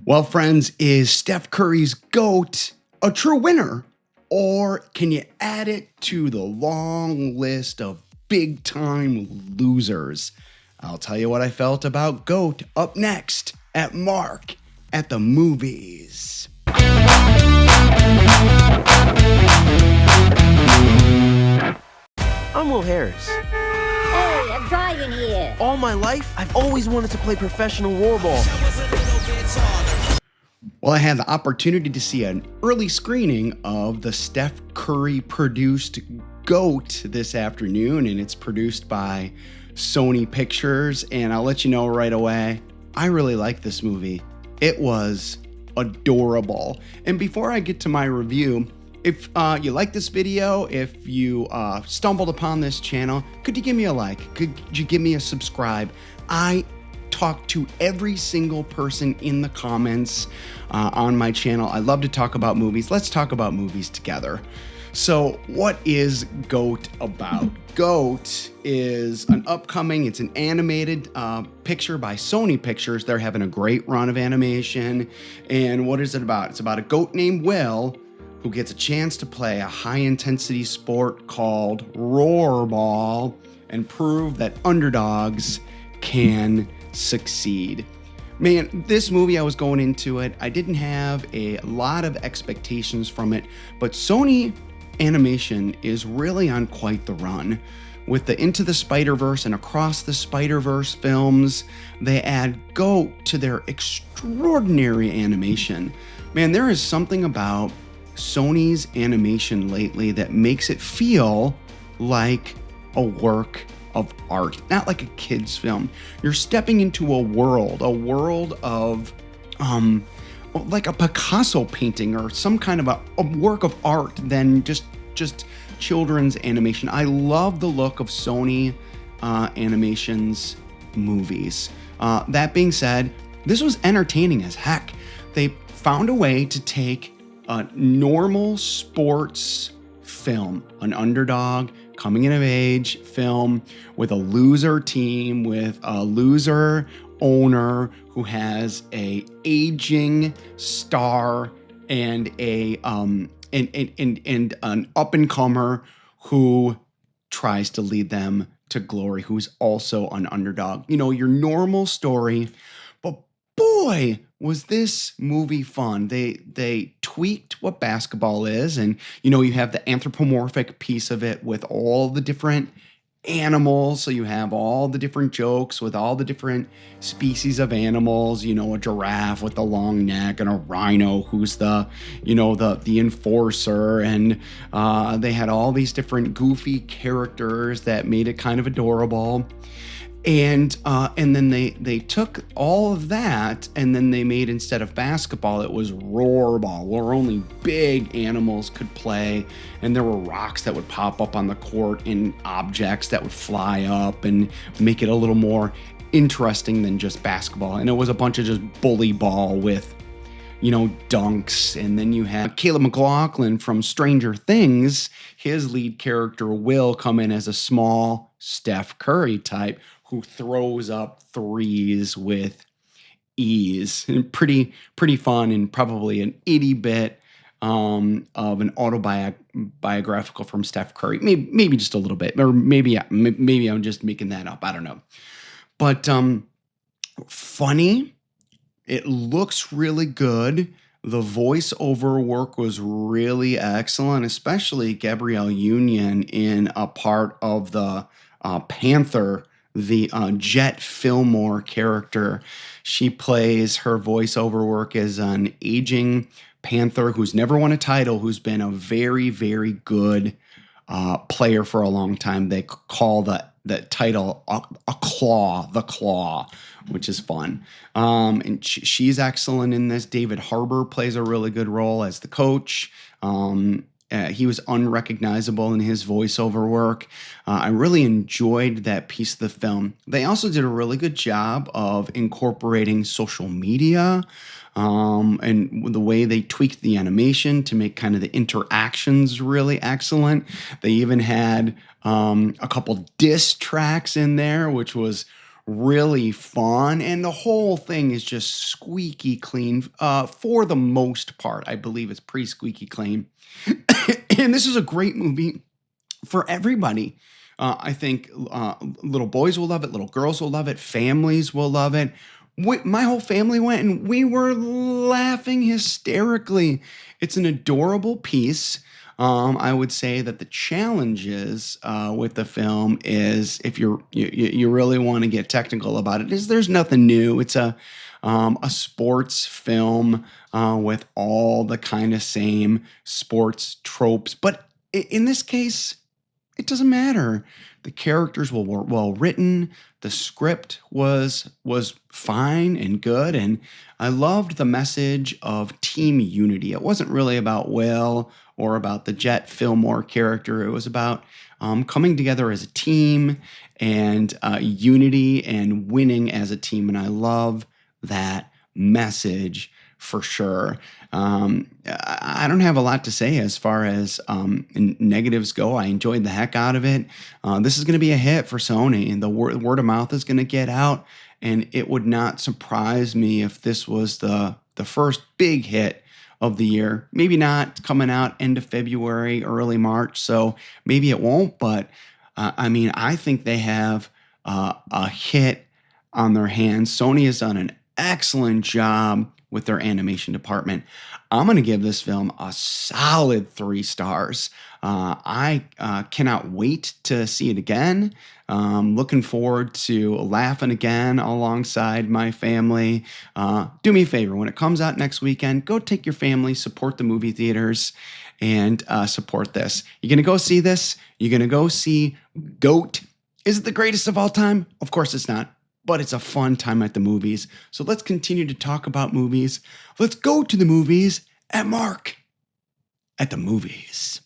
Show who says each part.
Speaker 1: Well, friends, is Steph Curry's GOAT a true winner? Or can you add it to the long list of big time losers? I'll tell you what I felt about GOAT up next at Mark at the Movies.
Speaker 2: I'm Will Harris.
Speaker 3: Hey, I'm driving here.
Speaker 2: All my life, I've always wanted to play professional warball.
Speaker 1: Well, I had the opportunity to see an early screening of the Steph Curry produced GOAT this afternoon, and it's produced by Sony Pictures. And I'll let you know right away, I really like this movie. It was adorable. And before I get to my review, if you like this video, if you stumbled upon this channel, could you give me a like? Could you give me a subscribe? I talk to every single person in the comments on my channel. I love to talk about movies. Let's talk about movies together. So what is GOAT about? GOAT is it's an animated picture by Sony Pictures. They're having a great run of animation. And what is it about? It's about a goat named Will who gets a chance to play a high-intensity sport called Rollerball and prove that underdogs can succeed. Man, this movie, I was going into it, I didn't have a lot of expectations from it, but Sony Animation is really on quite the run. With the Into the Spider-Verse and Across the Spider-Verse films, they add GOAT to their extraordinary animation. Man, there is something about Sony's animation lately that makes it feel like a work of art, not like a kid's film. You're stepping into a world of like a Picasso painting or some kind of a work of art than just children's animation. I love the look of Sony Animation's movies. That being said, this was entertaining as heck. They found a way to take a normal sports film, an underdog coming of age film with a loser team, with a loser owner who has a aging star and an up and comer who tries to lead them to glory, who's also an underdog. You know, your normal story, but boy, was this movie fun. They tweaked what basketball is, and you know, you have the anthropomorphic piece of it with all the different animals. So you have all the different jokes with all the different species of animals, you know, a giraffe with the long neck and a rhino who's the enforcer. And they had all these different goofy characters that made it kind of adorable. And then they took all of that and then they made, instead of basketball, it was rollerball, where only big animals could play, and there were rocks that would pop up on the court and objects that would fly up and make it a little more interesting than just basketball. And it was a bunch of just bully ball with, you know, dunks. And then you had Caleb McLaughlin from Stranger Things. His lead character Will come in as a small Steph Curry type who throws up threes with ease. And pretty fun, and probably an itty bit of an autobiographical from Steph Curry. Maybe just a little bit, or maybe I'm just making that up. I don't know. But funny. It looks really good. The voiceover work was really excellent, especially Gabrielle Union in a part of the Panther, the Jet Fillmore character. She plays her voiceover work as an aging Panther who's never won a title, who's been a very, very good player for a long time. They call the title a claw, the claw, which is fun. And she's excellent in this. David Harbour plays a really good role as the coach. He was unrecognizable in his voiceover work. I really enjoyed that piece of the film. They also did a really good job of incorporating social media and the way they tweaked the animation to make kind of the interactions really excellent. They even had a couple diss tracks in there, which was really fun, and the whole thing is just squeaky clean for the most part. I believe it's pretty squeaky clean. And this is a great movie for everybody. I think little boys will love it, little girls will love it, families will love it. My whole family went and we were laughing hysterically. It's an adorable piece. I would say that the challenges with the film is, if you really want to get technical about it, is there's nothing new. It's a sports film with all the kind of same sports tropes, but in this case, it doesn't matter. The characters were well written. The script was fine and good, and I loved the message of team unity. It wasn't really about Will or about the Jet Fillmore character. It was about coming together as a team and unity and winning as a team, and I love that message for sure. I don't have a lot to say as far as negatives go. I enjoyed the heck out of it. This is going to be a hit for Sony, and the word of mouth is going to get out. And it would not surprise me if this was the first big hit of the year. Maybe not coming out end of February, early March. So maybe it won't. But I mean, I think they have a hit on their hands. Sony has done an excellent job with their animation department. I'm going to give this film a solid 3 stars. I cannot wait to see it again. Looking forward to laughing again alongside my family. Do me a favor, when it comes out next weekend, go take your family, support the movie theaters, and support this. You're going to go see this. You're going to go see GOAT. Is it the greatest of all time? Of course it's not. But it's a fun time at the movies. So let's continue to talk about movies. Let's go to the movies at Mark at the movies.